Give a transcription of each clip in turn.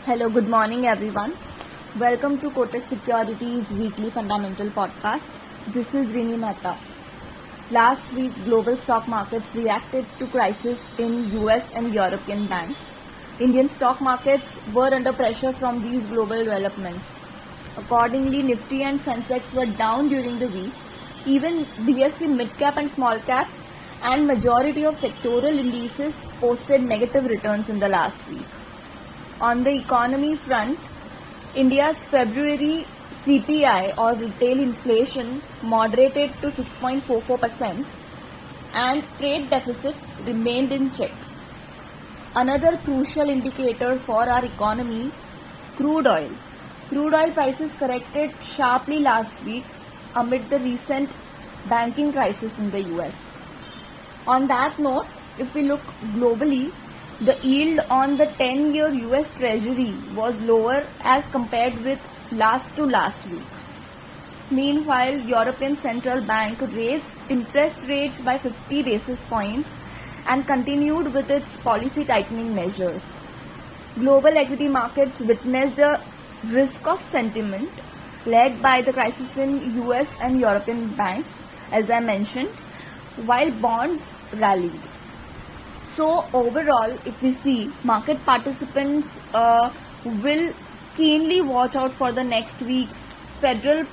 Hello, good morning everyone. Welcome to Kotak Securities Weekly Fundamental Podcast. This is Rini Mehta. Last week, global stock markets reacted to crisis in US and European banks. Indian stock markets were under pressure from these global developments. Accordingly, Nifty and Sensex were down during the week. Even BSE mid-cap and small-cap and majority of sectoral indices posted negative returns in the last week. On the economy front, India's February CPI or retail inflation moderated to 6.44% and trade deficit remained in check. Another crucial indicator for our economy, crude oil. Crude oil prices corrected sharply last week amid the recent banking crisis in the US. On that note, if we look globally, the yield on the 10-year US Treasury was lower as compared with last week. Meanwhile, European Central Bank raised interest rates by 50 basis points and continued with its policy tightening measures. Global equity markets witnessed a risk-off sentiment led by the crisis in US and European banks, as I mentioned, while bonds rallied. So overall, if we see, market participants will keenly watch out for the next week's Federal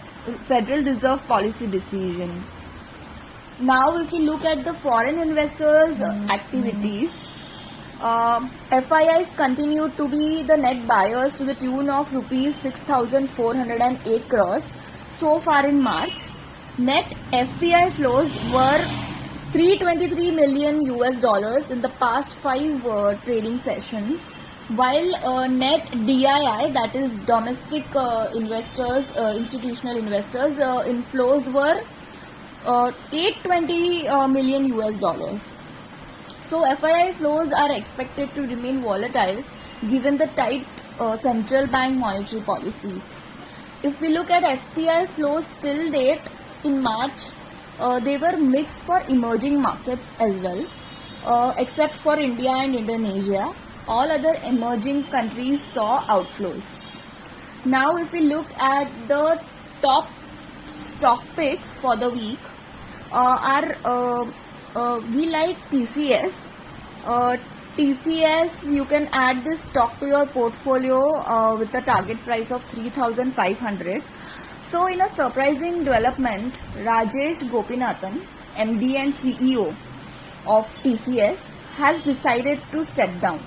Reserve policy decision. Now, if we look at the foreign investors' activities, FIIs continue to be the net buyers to the tune of rupees 6,408 crores so far in March. Net FPI flows were $323 million in the past 5 trading sessions, while net DII, that is domestic investors, institutional investors, inflows were $820 million. So FII flows are expected to remain volatile given the tight central bank monetary policy. If we look at FPI flows till date in March, they were mixed for emerging markets as well, except for India and Indonesia. All other emerging countries saw outflows. Now, if we look at the top stock picks for the week, we like TCS. TCS, you can add this stock to your portfolio with a target price of 3,500. So, in a surprising development, Rajesh Gopinathan, MD and CEO of TCS, has decided to step down.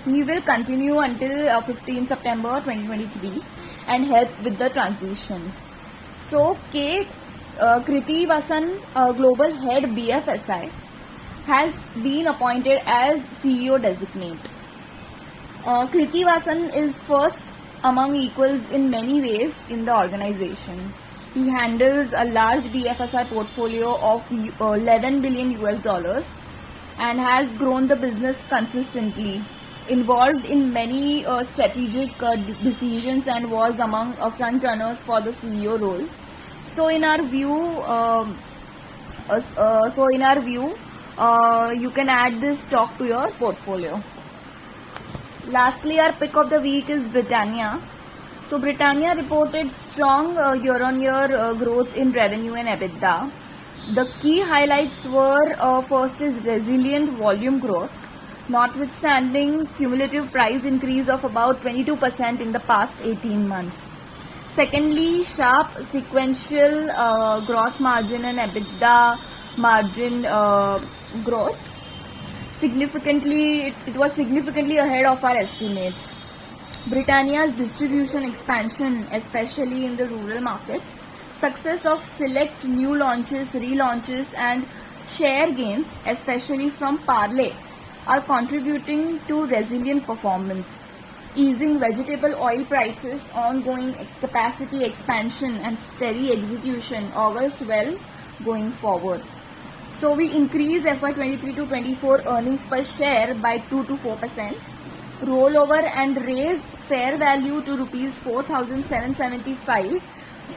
He will continue until 15 September 2023 and help with the transition. So, Kriti Vasan, Global Head BFSI, has been appointed as CEO designate. Kriti Vasan is first among equals in many ways in the organization. He handles a large BFSI portfolio of $11 billion and has grown the business consistently, involved in many strategic decisions and was among front runners for the CEO role. So in our view, you can add this stock to your portfolio. Lastly, our pick of the week is Britannia. So Britannia reported strong year-on-year growth in revenue and EBITDA. The key highlights were first is resilient volume growth, notwithstanding cumulative price increase of about 22% in the past 18 months. Secondly, sharp sequential gross margin and EBITDA margin growth. It was significantly ahead of our estimates. Britannia's distribution expansion, especially in the rural markets, success of select new launches, relaunches and share gains, especially from Parle, are contributing to resilient performance. Easing vegetable oil prices, ongoing capacity expansion and steady execution augurs well going forward. So we increase FY23 to 24 earnings per share by 2 to 4%, rollover and raise fair value to rupees 4,775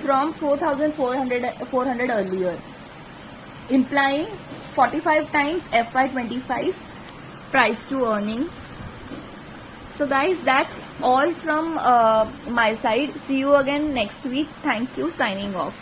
from 4,400 earlier, implying 45 times FY25 price to earnings. So guys, that's all from my side. See you again next week. Thank you. Signing off.